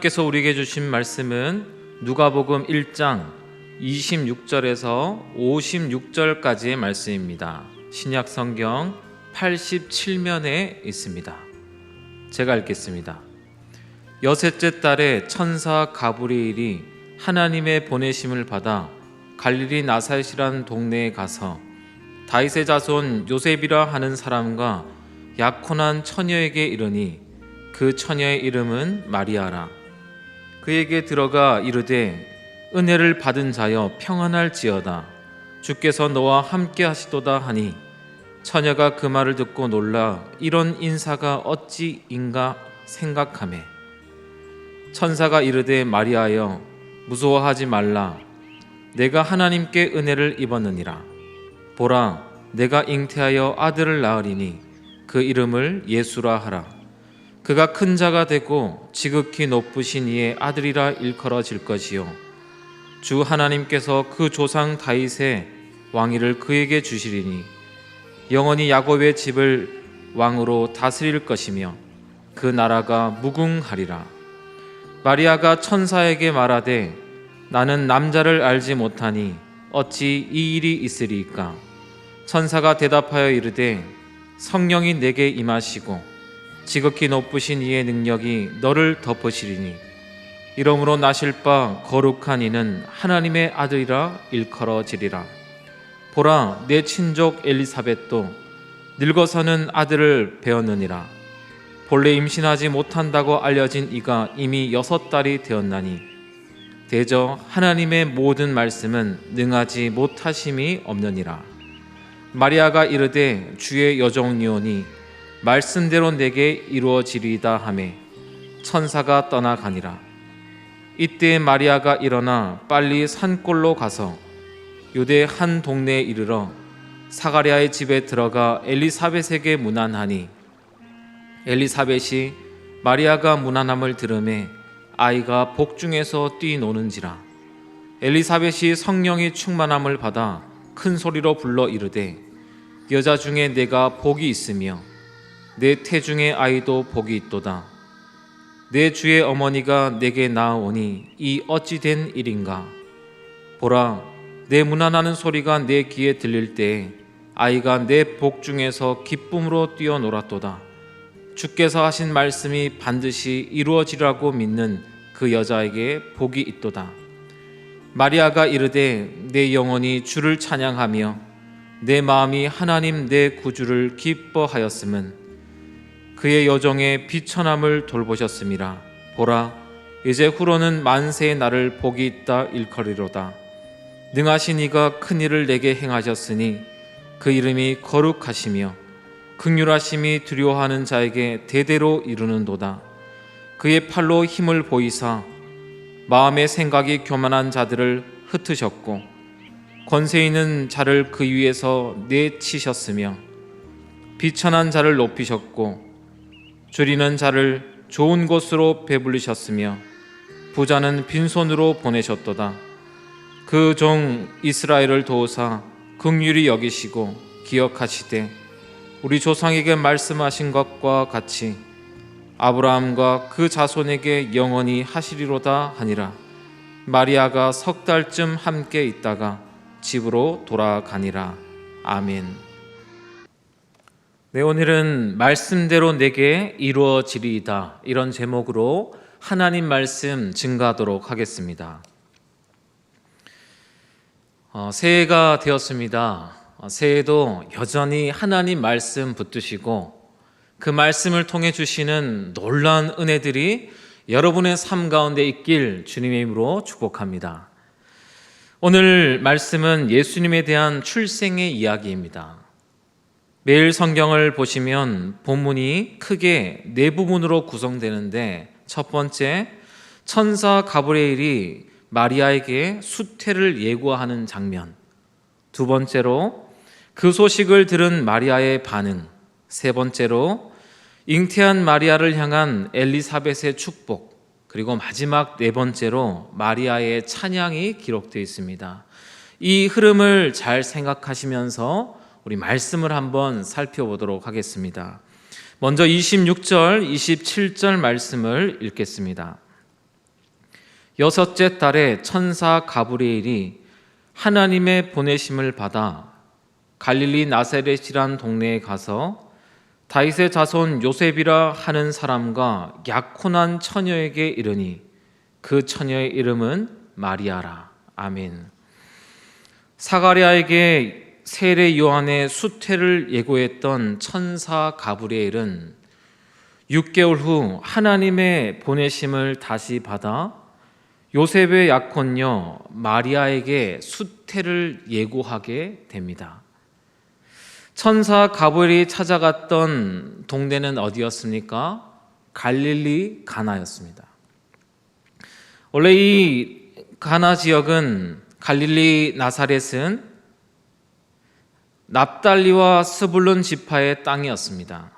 하나님께서 우리에게 주신 말씀은 누가복음 1장 26절에서 56절까지의 말씀입니다. 신약 성경 87면에 있습니다. 제가 읽겠습니다. 여섯째 달에 천사 가브리엘이 하나님의 보내심을 받아 갈릴리 나사렛이라는 동네에 가서 다윗의 자손 요셉이라 하는 사람과 약혼한 처녀에게 이르니 그 처녀의 이름은 마리아라. 그에게 들어가 이르되 은혜를 받은 자여 평안할지어다. 주께서 너와 함께 하시도다 하니 처녀가 그 말을 듣고 놀라 이런 인사가 어찌인가 생각하매 천사가 이르되 마리아여 무서워하지 말라. 내가 하나님께 은혜를 입었느니라. 보라 내가 잉태하여 아들을 낳으리니 그 이름을 예수라 하라. 그가 큰 자가 되고 지극히 높으신 이의 아들이라 일컬어질 것이요 주 하나님께서 그 조상 다윗의 왕위를 그에게 주시리니 영원히 야곱의 집을 왕으로 다스릴 것이며 그 나라가 무궁하리라. 마리아가 천사에게 말하되 나는 남자를 알지 못하니 어찌 이 일이 있으리이까. 천사가 대답하여 이르되 성령이 내게 임하시고 지극히 높으신 이의 능력이 너를 덮으시리니 이러므로 나실 바 거룩한 이는 하나님의 아들이라 일컬어지리라. 보라 내 친족 엘리사벳도 늙어서는 아들을 배었느니라. 본래 임신하지 못한다고 알려진 이가 이미 6달이 되었나니 대저 하나님의 모든 말씀은 능하지 못하심이 없느니라. 마리아가 이르되 주의 여종이오니 말씀대로 내게 이루어지리이다 하매 천사가 떠나가니라. 이때 마리아가 일어나 빨리 산골로 가서 유대 한 동네에 이르러 사가랴의 집에 들어가 엘리사벳에게 문안하니 엘리사벳이 마리아가 문안함을 들으매 아이가 복중에서 뛰노는지라. 엘리사벳이 성령이 충만함을 받아 큰 소리로 불러 이르되 여자 중에 내가 복이 있으며 내 태중의 아이도 복이 있도다. 내 주의 어머니가 내게 나아오니 이 어찌 된 일인가. 보라 내 문안하는 소리가 내 귀에 들릴 때에 아이가 내 복중에서 기쁨으로 뛰어놀았도다. 주께서 하신 말씀이 반드시 이루어지라고 믿는 그 여자에게 복이 있도다. 마리아가 이르되 내 영혼이 주를 찬양하며 내 마음이 하나님 내 구주를 기뻐하였음은 그의 여종의 비천함을 돌보셨음이라. 보라 이제 후로는 만세의 나를 복이 있다 일컬이로다. 능하신 이가 큰 일을 내게 행하셨으니 그 이름이 거룩하시며 긍휼하심이 두려워하는 자에게 대대로 이루는도다. 그의 팔로 힘을 보이사 마음의 생각이 교만한 자들을 흩으셨고 권세 있는 자를 그 위에서 내치셨으며 비천한 자를 높이셨고 줄이는 자를 좋은 곳으로 배불리셨으며 부자는 빈손으로 보내셨도다. 그 종 이스라엘을 도우사 긍휼히 여기시고 기억하시되 우리 조상에게 말씀하신 것과 같이 아브라함과 그 자손에게 영원히 하시리로다 하니라. 마리아가 10달쯤 함께 있다가 집으로 돌아가니라. 아멘. 네, 오늘은 말씀대로 내게 이루어지리이다, 이런 제목으로 하나님 말씀 증거하도록 하겠습니다. 새해가 되었습니다. 새해도 여전히 하나님 말씀 붙드시고 그 말씀을 통해 주시는 놀라운 은혜들이 여러분의 삶 가운데 있길 주님의 이름으로 축복합니다. 오늘 말씀은 예수님에 대한 출생의 이야기입니다. 매일 성경을 보시면 본문이 크게 4부분으로 구성되는데 첫 번째, 천사 가브리엘이 마리아에게 수태를 예고하는 장면, 두 번째로 그 소식을 들은 마리아의 반응, 세 번째로 잉태한 마리아를 향한 엘리사벳의 축복, 그리고 마지막 4번째로 마리아의 찬양이 기록되어 있습니다. 이 흐름을 잘 생각하시면서 우리 말씀을 한번 살펴보도록 하겠습니다. 먼저 26절, 27절 말씀을 읽겠습니다. 여섯째 달에 천사 가브리엘이 하나님의 보내심을 받아 갈릴리 나사렛이란 동네에 가서 다윗의 자손 요셉이라 하는 사람과 약혼한 처녀에게 이르니 그 처녀의 이름은 마리아라. 아멘. 사가랴에게 세례 요한의 수태를 예고했던 천사 가브리엘은 6개월 후 하나님의 보내심을 다시 받아 요셉의 약혼녀 마리아에게 수태를 예고하게 됩니다. 천사 가브리엘이 찾아갔던 동네는 어디였습니까? 갈릴리 가나였습니다. 원래 이 가나 지역은 갈릴리 나사렛은 납달리와 스불론 지파의 땅이었습니다.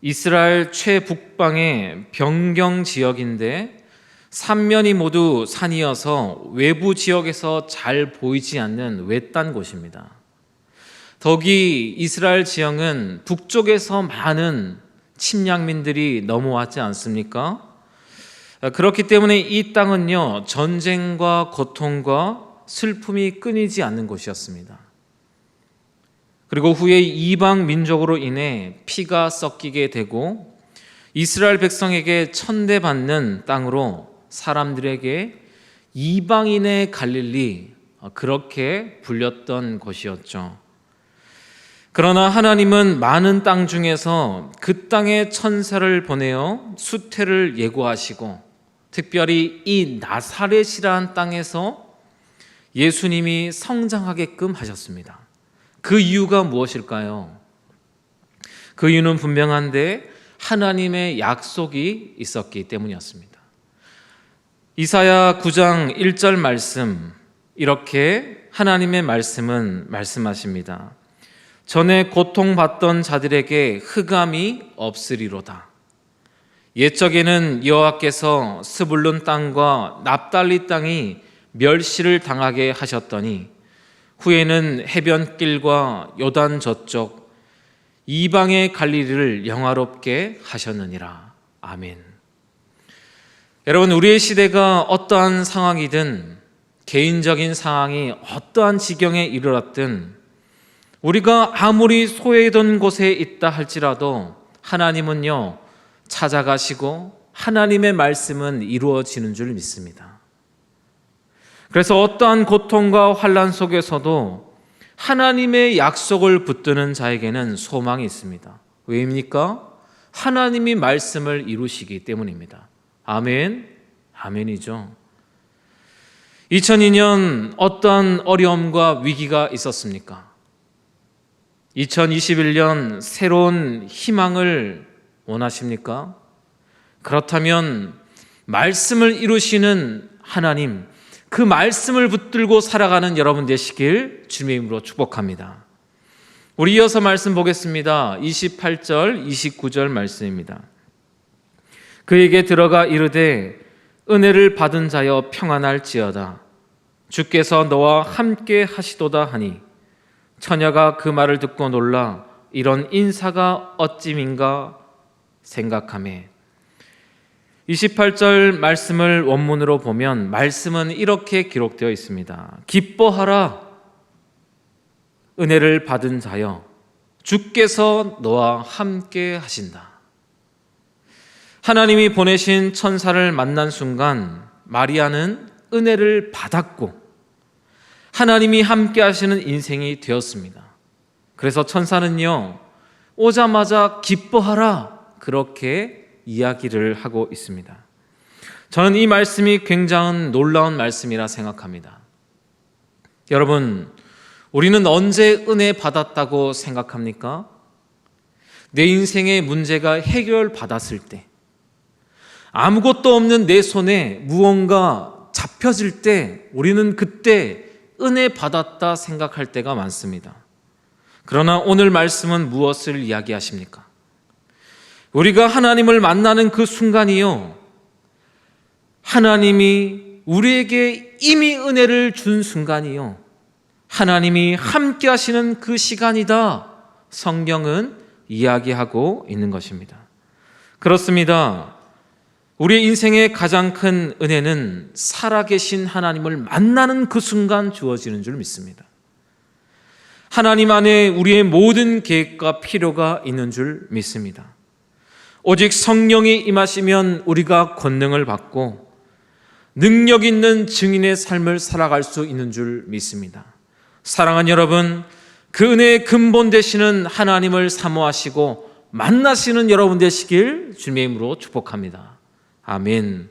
이스라엘 최북방의 변경 지역인데 삼면이 모두 산이어서 외부 지역에서 잘 보이지 않는 외딴 곳입니다. 더욱이 이스라엘 지형은 북쪽에서 많은 침략민들이 넘어왔지 않습니까? 그렇기 때문에 이 땅은요, 전쟁과 고통과 슬픔이 끊이지 않는 곳이었습니다. 그리고 후에 이방 민족으로 인해 피가 섞이게 되고 이스라엘 백성에게 천대받는 땅으로 사람들에게 이방인의 갈릴리, 그렇게 불렸던 곳이었죠. 그러나 하나님은 많은 땅 중에서 그 땅에 천사를 보내어 수태를 예고하시고 특별히 이 나사렛이라는 땅에서 예수님이 성장하게끔 하셨습니다. 그 이유가 무엇일까요? 그 이유는 분명한데 하나님의 약속이 있었기 때문이었습니다. 이사야 9장 1절 말씀, 이렇게 하나님의 말씀은 말씀하십니다. 전에 고통받던 자들에게 흑암이 없으리로다. 옛적에는 여호와께서 스불론 땅과 납달리 땅이 멸시를 당하게 하셨더니 후에는 해변길과 요단 저쪽 이방의 갈릴리를 영화롭게 하셨느니라. 아멘. 여러분, 우리의 시대가 어떠한 상황이든 개인적인 상황이 어떠한 지경에 이르렀든 우리가 아무리 소외된 곳에 있다 할지라도 하나님은요, 찾아가시고 하나님의 말씀은 이루어지는 줄 믿습니다. 그래서 어떠한 고통과 환난 속에서도 하나님의 약속을 붙드는 자에게는 소망이 있습니다. 왜입니까? 하나님이 말씀을 이루시기 때문입니다. 아멘, 아멘이죠. 2002년 어떠한 어려움과 위기가 있었습니까? 2021년 새로운 희망을 원하십니까? 그렇다면 말씀을 이루시는 하나님, 그 말씀을 붙들고 살아가는 여러분 되시길 주님의 이름으로 축복합니다. 우리 이어서 말씀 보겠습니다. 28절, 29절 말씀입니다. 그에게 들어가 이르되 은혜를 받은 자여 평안할지어다. 주께서 너와 함께 하시도다 하니 처녀가 그 말을 듣고 놀라 이런 인사가 어찌민가 생각하매 28절 말씀을 원문으로 보면 말씀은 이렇게 기록되어 있습니다. 기뻐하라 은혜를 받은 자여 주께서 너와 함께 하신다. 하나님이 보내신 천사를 만난 순간 마리아는 은혜를 받았고 하나님이 함께 하시는 인생이 되었습니다. 그래서 천사는요, 오자마자 기뻐하라 그렇게 이야기를 하고 있습니다. 저는 이 말씀이 굉장히 놀라운 말씀이라 생각합니다. 여러분, 우리는 언제 은혜 받았다고 생각합니까? 내 인생의 문제가 해결받았을 때, 아무것도 없는 내 손에 무언가 잡혀질 때 우리는 그때 은혜 받았다 생각할 때가 많습니다. 그러나 오늘 말씀은 무엇을 이야기하십니까? 우리가 하나님을 만나는 그 순간이요, 하나님이 우리에게 이미 은혜를 준 순간이요, 하나님이 함께 하시는 그 시간이다 성경은 이야기하고 있는 것입니다. 그렇습니다. 우리의 인생의 가장 큰 은혜는 살아계신 하나님을 만나는 그 순간 주어지는 줄 믿습니다. 하나님 안에 우리의 모든 계획과 필요가 있는 줄 믿습니다. 오직 성령이 임하시면 우리가 권능을 받고 능력 있는 증인의 삶을 살아갈 수 있는 줄 믿습니다. 사랑하는 여러분, 그 은혜의 근본 되시는 하나님을 사모하시고 만나시는 여러분 되시길 주님의 이름으로 축복합니다. 아멘.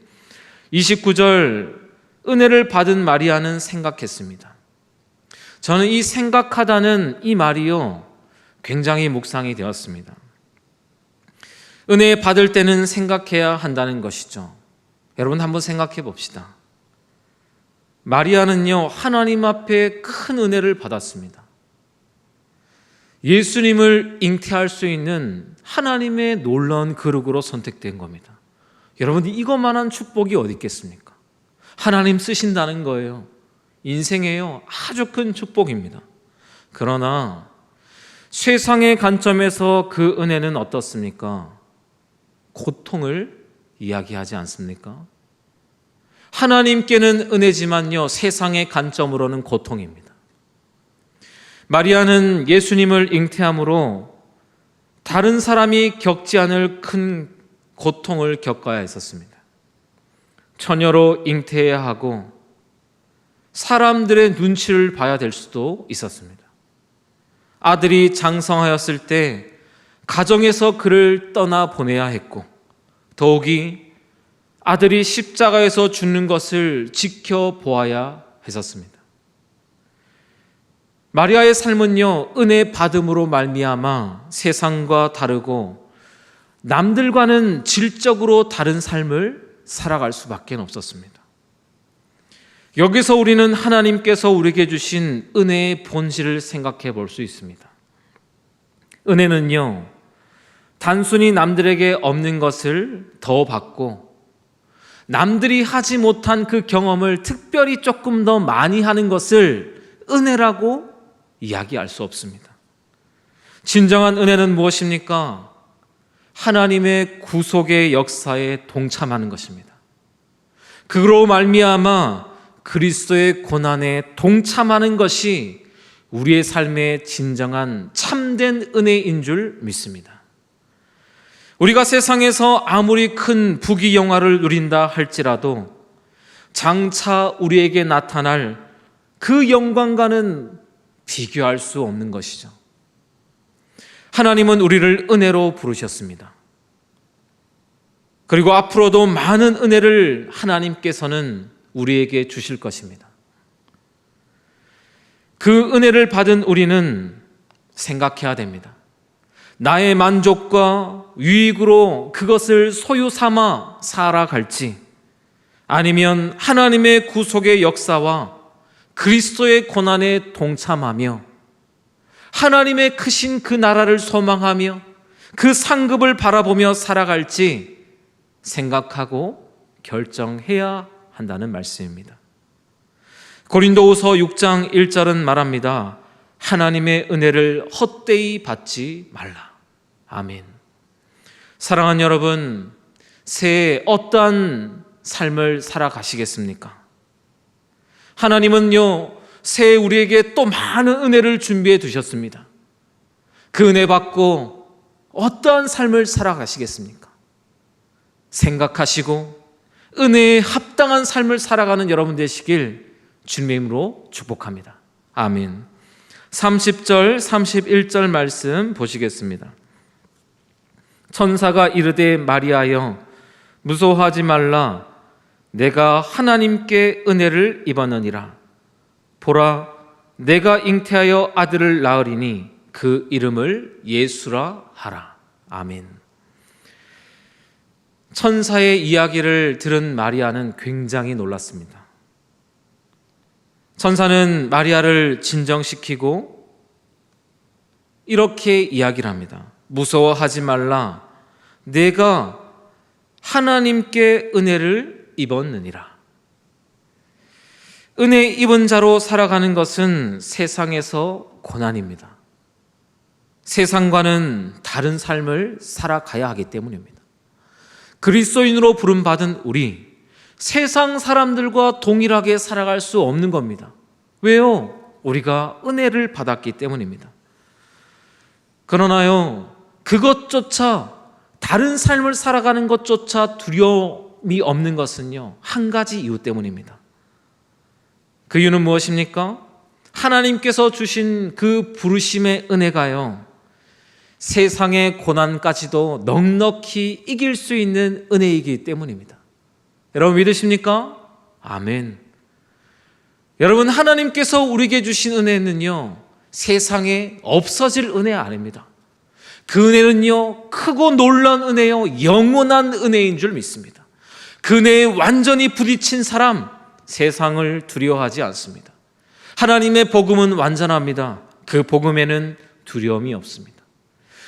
29절, 은혜를 받은 마리아는 생각했습니다. 저는 이 생각하다는 이 말이요, 굉장히 묵상이 되었습니다. 은혜 받을 때는 생각해야 한다는 것이죠. 여러분 한번 생각해 봅시다. 마리아는요, 하나님 앞에 큰 은혜를 받았습니다. 예수님을 잉태할 수 있는 하나님의 놀라운 그릇으로 선택된 겁니다. 여러분, 이것만한 축복이 어디 있겠습니까? 하나님 쓰신다는 거예요. 인생에요, 아주 큰 축복입니다. 그러나 세상의 관점에서 그 은혜는 어떻습니까? 고통을 이야기하지 않습니까? 하나님께는 은혜지만요, 세상의 관점으로는 고통입니다. 마리아는 예수님을 잉태함으로 다른 사람이 겪지 않을 큰 고통을 겪어야 했었습니다. 처녀로 잉태해야 하고 사람들의 눈치를 봐야 될 수도 있었습니다. 아들이 장성하였을 때 가정에서 그를 떠나 보내야 했고, 더욱이 아들이 십자가에서 죽는 것을 지켜보아야 했었습니다. 마리아의 삶은요, 은혜 받음으로 말미암아 세상과 다르고 남들과는 질적으로 다른 삶을 살아갈 수밖에 없었습니다. 여기서 우리는 하나님께서 우리에게 주신 은혜의 본질을 생각해 볼 수 있습니다. 은혜는요, 단순히 남들에게 없는 것을 더 받고 남들이 하지 못한 그 경험을 특별히 조금 더 많이 하는 것을 은혜라고 이야기할 수 없습니다. 진정한 은혜는 무엇입니까? 하나님의 구속의 역사에 동참하는 것입니다. 그로 말미암아 그리스도의 고난에 동참하는 것이 우리의 삶의 진정한 참된 은혜인 줄 믿습니다. 우리가 세상에서 아무리 큰 부귀영화를 누린다 할지라도 장차 우리에게 나타날 그 영광과는 비교할 수 없는 것이죠. 하나님은 우리를 은혜로 부르셨습니다. 그리고 앞으로도 많은 은혜를 하나님께서는 우리에게 주실 것입니다. 그 은혜를 받은 우리는 생각해야 됩니다. 나의 만족과 유익으로 그것을 소유 삼아 살아갈지, 아니면 하나님의 구속의 역사와 그리스도의 고난에 동참하며 하나님의 크신 그 나라를 소망하며 그 상급을 바라보며 살아갈지 생각하고 결정해야 한다는 말씀입니다. 고린도후서 6장 1절은 말합니다. 하나님의 은혜를 헛되이 받지 말라. 아멘. 사랑하는 여러분, 새해 어떠한 삶을 살아가시겠습니까? 하나님은요, 새해 우리에게 또 많은 은혜를 준비해 두셨습니다. 그 은혜 받고 어떠한 삶을 살아가시겠습니까? 생각하시고 은혜에 합당한 삶을 살아가는 여러분 되시길 주님의 이름으로 축복합니다. 아멘. 30절, 31절 말씀 보시겠습니다. 천사가 이르되 마리아여 무서워하지 말라. 내가 하나님께 은혜를 입었느니라. 보라, 내가 잉태하여 아들을 낳으리니 그 이름을 예수라 하라. 아멘. 천사의 이야기를 들은 마리아는 굉장히 놀랐습니다. 천사는 마리아를 진정시키고 이렇게 이야기를 합니다. 무서워하지 말라. 내가 하나님께 은혜를 입었느니라. 은혜 입은 자로 살아가는 것은 세상에서 고난입니다. 세상과는 다른 삶을 살아가야 하기 때문입니다. 그리스도인으로 부름받은 우리, 세상 사람들과 동일하게 살아갈 수 없는 겁니다. 왜요? 우리가 은혜를 받았기 때문입니다. 그러나요, 그것조차, 다른 삶을 살아가는 것조차 두려움이 없는 것은요, 한 가지 이유 때문입니다. 그 이유는 무엇입니까? 하나님께서 주신 그 부르심의 은혜가요, 세상의 고난까지도 넉넉히 이길 수 있는 은혜이기 때문입니다. 여러분 믿으십니까? 아멘. 여러분, 하나님께서 우리에게 주신 은혜는요, 세상에 없어질 은혜 아닙니다. 그 은혜는요, 크고 놀라운 은혜요, 영원한 은혜인 줄 믿습니다. 그 은혜에 완전히 부딪힌 사람, 세상을 두려워하지 않습니다. 하나님의 복음은 완전합니다. 그 복음에는 두려움이 없습니다.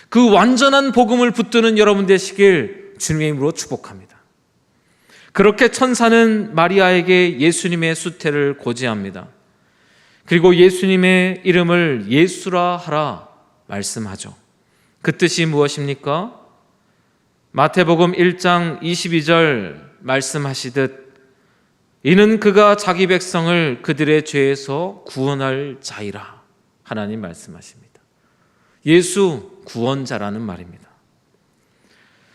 그 완전한 복음을 붙드는 여러분 되시길 주님의 이름으로 축복합니다. 그렇게 천사는 마리아에게 예수님의 수태를 고지합니다. 그리고 예수님의 이름을 예수라 하라 말씀하죠. 그 뜻이 무엇입니까? 마태복음 1장 22절 말씀하시듯 이는 그가 자기 백성을 그들의 죄에서 구원할 자이라. 하나님 말씀하십니다. 예수 구원자라는 말입니다.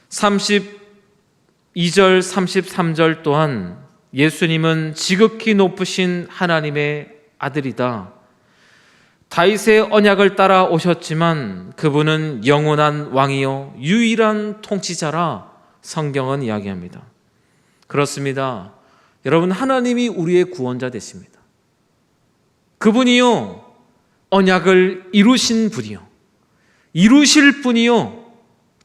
32절 33절 또한 예수님은 지극히 높으신 하나님의 아들이다. 다윗의 언약을 따라 오셨지만 그분은 영원한 왕이요 유일한 통치자라 성경은 이야기합니다. 그렇습니다. 여러분, 하나님이 우리의 구원자 되십니다. 그분이요 언약을 이루신 분이요, 이루실 분이요,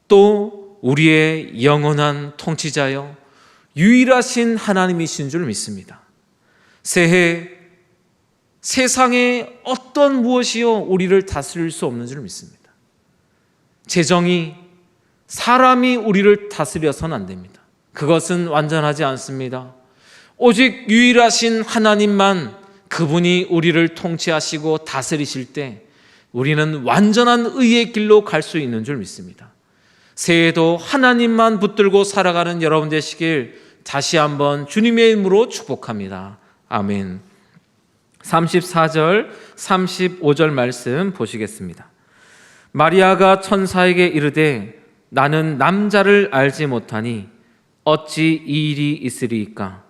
또 우리의 영원한 통치자요 유일하신 하나님이신 줄 믿습니다. 새해 세상의 어떤 무엇이요 우리를 다스릴 수 없는 줄 믿습니다. 재정이, 사람이 우리를 다스려서는 안 됩니다. 그것은 완전하지 않습니다. 오직 유일하신 하나님만, 그분이 우리를 통치하시고 다스리실 때 우리는 완전한 의의 길로 갈 수 있는 줄 믿습니다. 새해에도 하나님만 붙들고 살아가는 여러분 되시길 다시 한번 주님의 이름으로 축복합니다. 아멘. 34절 35절 말씀 보시겠습니다. 마리아가 천사에게 이르되 나는 남자를 알지 못하니 어찌 이 일이 있으리이까?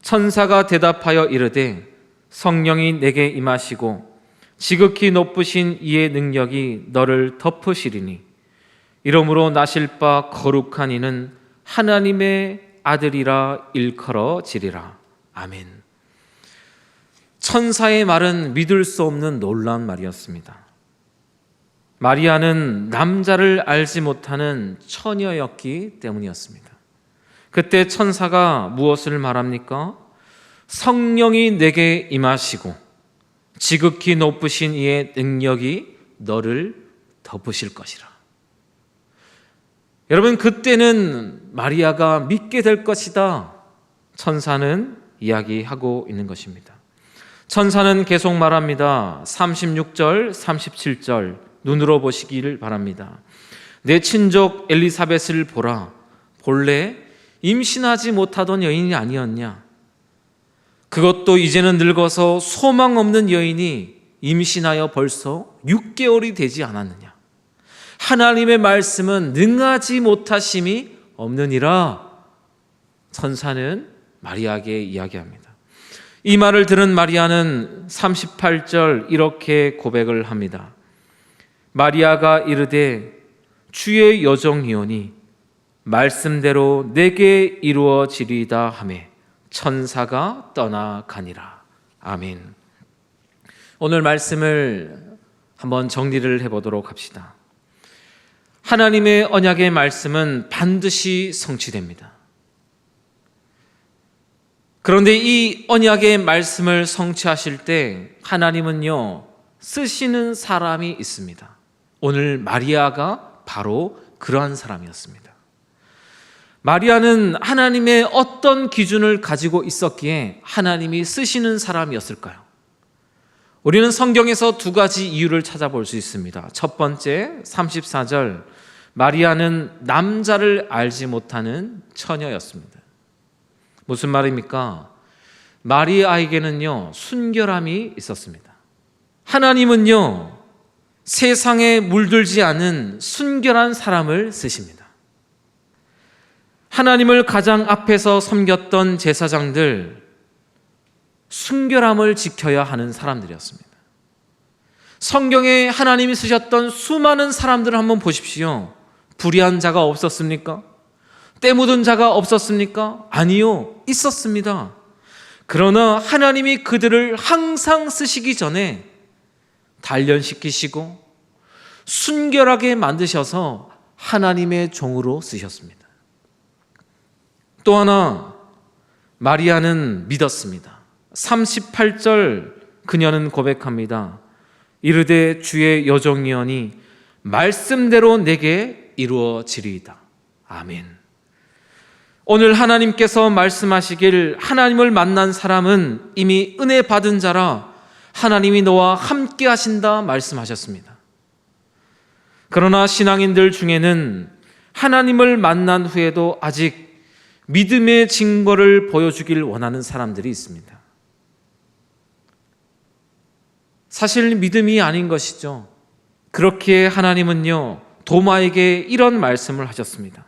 천사가 대답하여 이르되 성령이 내게 임하시고 지극히 높으신 이의 능력이 너를 덮으시리니 이러므로 나실 바 거룩한 이는 하나님의 아들이라 일컬어지리라. 아멘. 천사의 말은 믿을 수 없는 놀라운 말이었습니다. 마리아는 남자를 알지 못하는 처녀였기 때문이었습니다. 그때 천사가 무엇을 말합니까? 성령이 내게 임하시고 지극히 높으신 이의 능력이 너를 덮으실 것이라. 여러분, 그때는 마리아가 믿게 될 것이다, 천사는 이야기하고 있는 것입니다. 천사는 계속 말합니다. 36절 37절 눈으로 보시기를 바랍니다. 내 친족 엘리사벳을 보라. 본래 임신하지 못하던 여인이 아니었냐? 그것도 이제는 늙어서 소망 없는 여인이 임신하여 벌써 6개월이 되지 않았느냐? 하나님의 말씀은 능하지 못하심이 없느니라. 천사는 마리아에게 이야기합니다. 이 말을 들은 마리아는 38절 이렇게 고백을 합니다. 마리아가 이르되 주의 여종이오니 말씀대로 내게 이루어지리이다 하매 천사가 떠나가니라. 아멘. 오늘 말씀을 한번 정리를 해보도록 합시다. 하나님의 언약의 말씀은 반드시 성취됩니다. 그런데 이 언약의 말씀을 성취하실 때 하나님은요 쓰시는 사람이 있습니다. 오늘 마리아가 바로 그러한 사람이었습니다. 마리아는 하나님의 어떤 기준을 가지고 있었기에 하나님이 쓰시는 사람이었을까요? 우리는 성경에서 두 가지 이유를 찾아볼 수 있습니다. 첫 번째, 34절 마리아는 남자를 알지 못하는 처녀였습니다. 무슨 말입니까? 마리아에게는요, 순결함이 있었습니다. 하나님은요, 세상에 물들지 않은 순결한 사람을 쓰십니다. 하나님을 가장 앞에서 섬겼던 제사장들, 순결함을 지켜야 하는 사람들이었습니다. 성경에 하나님이 쓰셨던 수많은 사람들을 한번 보십시오. 불의한 자가 없었습니까? 때 묻은 자가 없었습니까? 아니요, 있었습니다. 그러나 하나님이 그들을 항상 쓰시기 전에 단련시키시고 순결하게 만드셔서 하나님의 종으로 쓰셨습니다. 또 하나, 마리아는 믿었습니다. 38절 그녀는 고백합니다. 이르되 주의 여종이오니 말씀대로 내게 이루어지리이다. 아멘. 오늘 하나님께서 말씀하시길 하나님을 만난 사람은 이미 은혜 받은 자라 하나님이 너와 함께 하신다 말씀하셨습니다. 그러나 신앙인들 중에는 하나님을 만난 후에도 아직 믿음의 증거를 보여주길 원하는 사람들이 있습니다. 사실 믿음이 아닌 것이죠. 그렇기에 하나님은요, 도마에게 이런 말씀을 하셨습니다.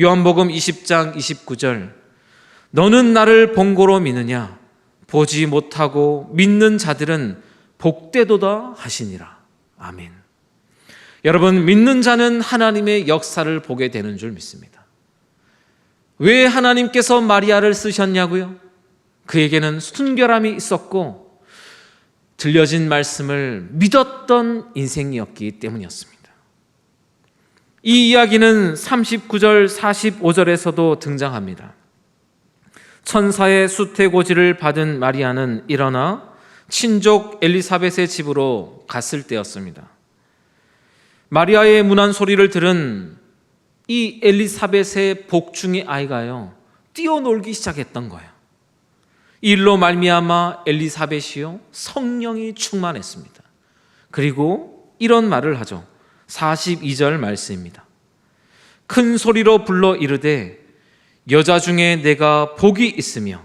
요한복음 20장 29절, 너는 나를 본고로 믿느냐? 보지 못하고 믿는 자들은 복되도다 하시니라. 아멘. 여러분, 믿는 자는 하나님의 역사를 보게 되는 줄 믿습니다. 왜 하나님께서 마리아를 쓰셨냐고요? 그에게는 순결함이 있었고 들려진 말씀을 믿었던 인생이었기 때문이었습니다. 이 이야기는 39절 45절에서도 등장합니다. 천사의 수태고지를 받은 마리아는 일어나 친족 엘리사벳의 집으로 갔을 때였습니다. 마리아의 문안 소리를 들은 이 엘리사벳의 복중의 아이가요, 뛰어놀기 시작했던 거예요. 이 일로 말미암아 엘리사벳이요, 성령이 충만했습니다. 그리고 이런 말을 하죠. 42절 말씀입니다. 큰 소리로 불러 이르되 여자 중에 내가 복이 있으며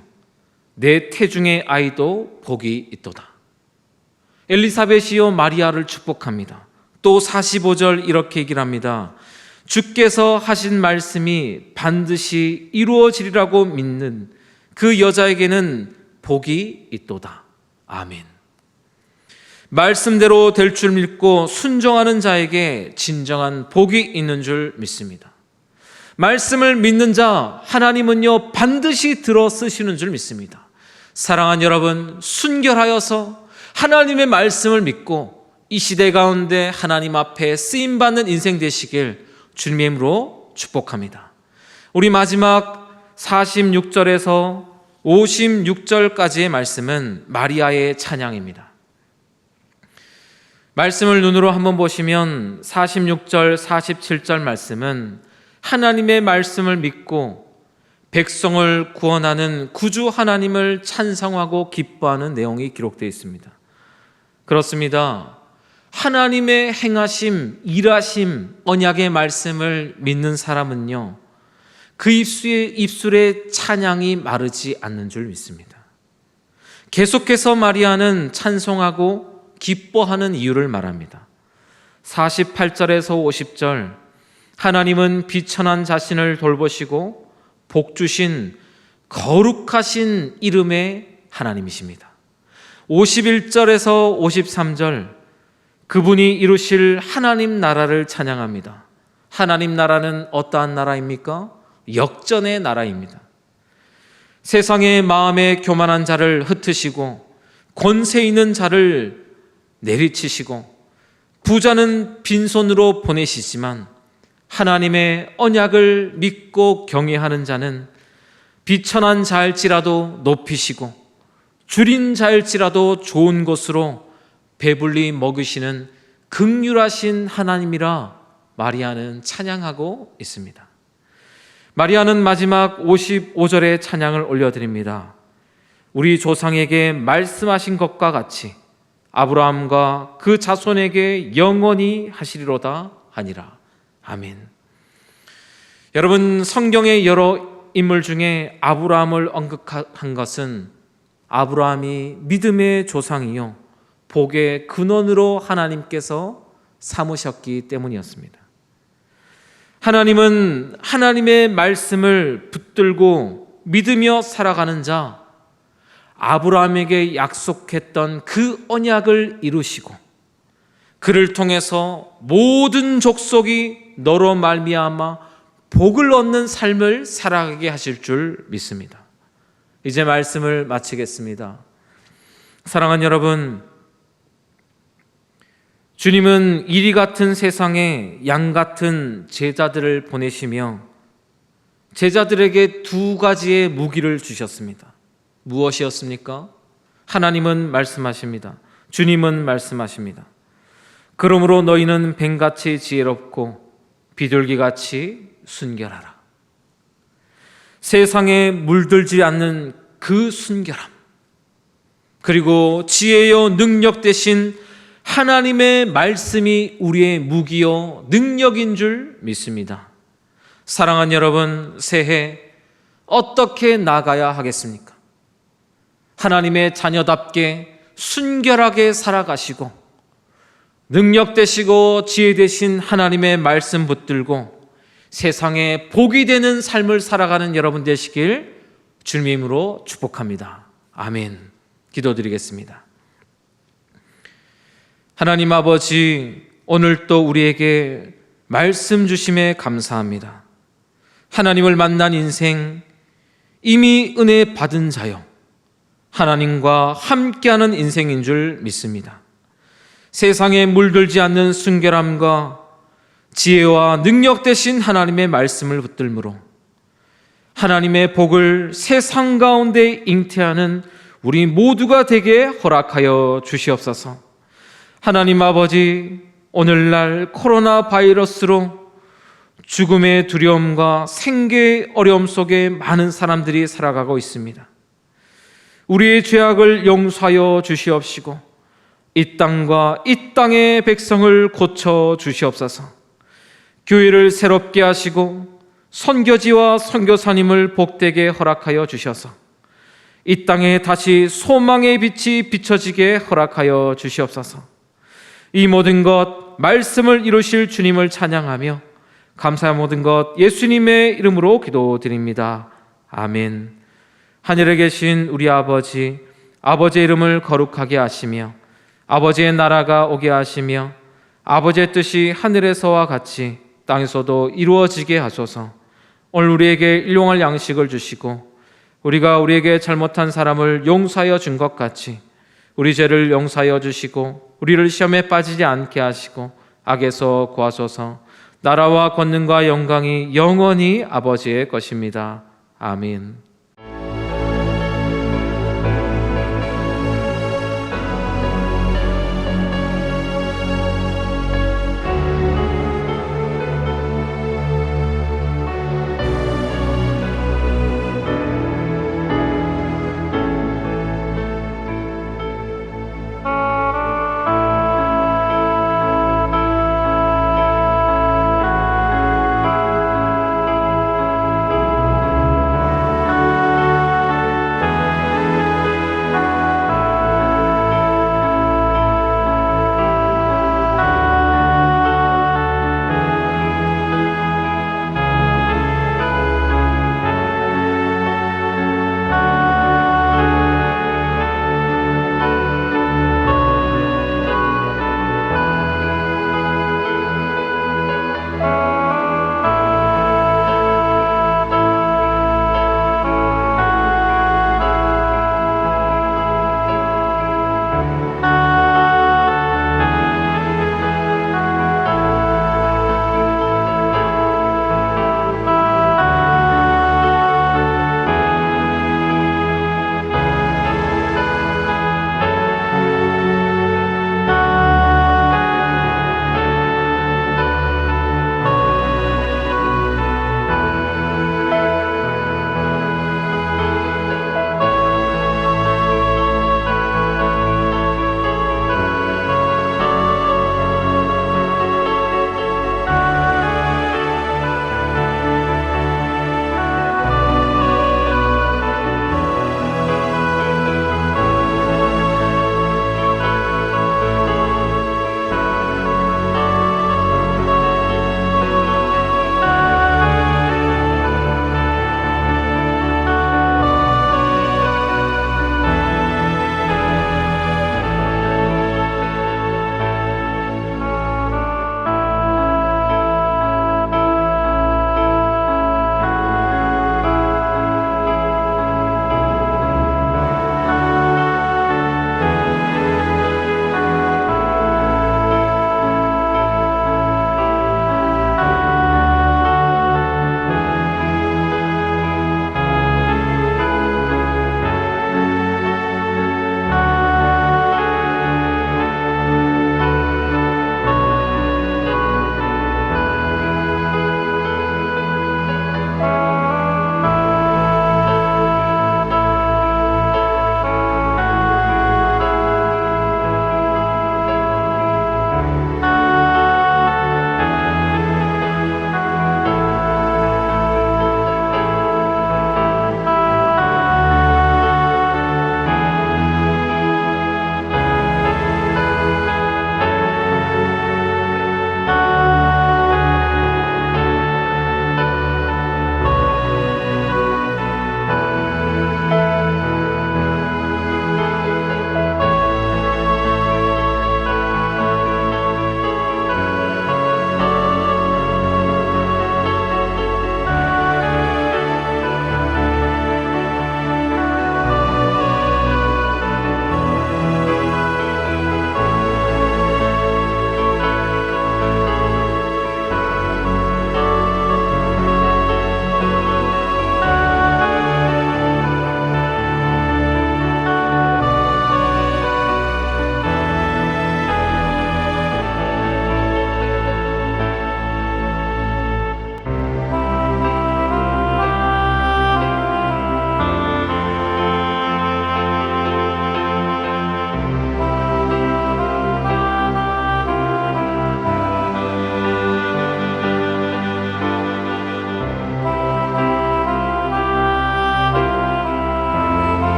내 태중의 아이도 복이 있도다. 엘리사벳이요, 마리아를 축복합니다. 또 45절 이렇게 얘기를 합니다. 주께서 하신 말씀이 반드시 이루어지리라고 믿는 그 여자에게는 복이 있도다. 아멘. 말씀대로 될 줄 믿고 순종하는 자에게 진정한 복이 있는 줄 믿습니다. 말씀을 믿는 자, 하나님은요, 반드시 들어 쓰시는 줄 믿습니다. 사랑하는 여러분, 순결하여서 하나님의 말씀을 믿고 이 시대 가운데 하나님 앞에 쓰임받는 인생 되시길 주님의 이름으로 축복합니다. 우리 마지막 46절에서 56절까지의 말씀은 마리아의 찬양입니다. 말씀을 눈으로 한번 보시면 46절, 47절 말씀은 하나님의 말씀을 믿고 백성을 구원하는 구주 하나님을 찬송하고 기뻐하는 내용이 기록되어 있습니다. 그렇습니다. 하나님의 행하심, 일하심, 언약의 말씀을 믿는 사람은요, 그 입술에 찬양이 마르지 않는 줄 믿습니다. 계속해서 마리아는 찬송하고 기뻐하는 이유를 말합니다. 48절에서 50절, 하나님은 비천한 자신을 돌보시고 복 주신 거룩하신 이름의 하나님이십니다. 51절에서 53절, 그분이 이루실 하나님 나라를 찬양합니다. 하나님 나라는 어떠한 나라입니까? 역전의 나라입니다. 세상의 마음에 교만한 자를 흩으시고 권세 있는 자를 내리치시고 부자는 빈손으로 보내시지만 하나님의 언약을 믿고 경외하는 자는 비천한 자일지라도 높이시고 줄인 자일지라도 좋은 곳으로 배불리 먹으시는 긍휼하신 하나님이라 마리아는 찬양하고 있습니다. 마리아는 마지막 55절의 찬양을 올려드립니다. 우리 조상에게 말씀하신 것과 같이 아브라함과 그 자손에게 영원히 하시리로다 하니라. 아멘. 여러분, 성경의 여러 인물 중에 아브라함을 언급한 것은 아브라함이 믿음의 조상이요 복의 근원으로 하나님께서 삼으셨기 때문이었습니다. 하나님은 하나님의 말씀을 붙들고 믿으며 살아가는 자 아브라함에게 약속했던 그 언약을 이루시고 그를 통해서 모든 족속이 너로 말미암아 복을 얻는 삶을 살아가게 하실 줄 믿습니다. 이제 말씀을 마치겠습니다. 사랑하는 여러분, 주님은 이리 같은 세상에 양 같은 제자들을 보내시며 제자들에게 두 가지의 무기를 주셨습니다. 무엇이었습니까? 하나님은 말씀하십니다. 주님은 말씀하십니다. 그러므로 너희는 뱀같이 지혜롭고 비둘기같이 순결하라. 세상에 물들지 않는 그 순결함, 그리고 지혜요 능력 대신 하나님의 말씀이 우리의 무기요 능력인 줄 믿습니다. 사랑하는 여러분, 새해 어떻게 나가야 하겠습니까? 하나님의 자녀답게 순결하게 살아가시고 능력 되시고 지혜 되신 하나님의 말씀 붙들고 세상에 복이 되는 삶을 살아가는 여러분 되시길 주님의 이름으로 축복합니다. 아멘. 기도드리겠습니다. 하나님 아버지, 오늘 또 우리에게 말씀 주심에 감사합니다. 하나님을 만난 인생, 이미 은혜 받은 자요 하나님과 함께하는 인생인 줄 믿습니다. 세상에 물들지 않는 순결함과 지혜와 능력 되신 하나님의 말씀을 붙들므로 하나님의 복을 세상 가운데 잉태하는 우리 모두가 되게 허락하여 주시옵소서. 하나님 아버지, 오늘날 코로나 바이러스로 죽음의 두려움과 생계의 어려움 속에 많은 사람들이 살아가고 있습니다. 우리의 죄악을 용서하여 주시옵시고 이 땅과 이 땅의 백성을 고쳐 주시옵소서. 교회를 새롭게 하시고 선교지와 선교사님을 복되게 허락하여 주셔서 이 땅에 다시 소망의 빛이 비춰지게 허락하여 주시옵소서. 이 모든 것 말씀을 이루실 주님을 찬양하며 감사한 모든 것 예수님의 이름으로 기도드립니다. 아멘. 하늘에 계신 우리 아버지, 아버지의 이름을 거룩하게 하시며 아버지의 나라가 오게 하시며 아버지의 뜻이 하늘에서와 같이 땅에서도 이루어지게 하소서. 오늘 우리에게 일용할 양식을 주시고 우리가 우리에게 잘못한 사람을 용서하여 준 것 같이 우리 죄를 용서하여 주시고 우리를 시험에 빠지지 않게 하시고 악에서 구하소서. 나라와 권능과 영광이 영원히 아버지의 것입니다. 아멘.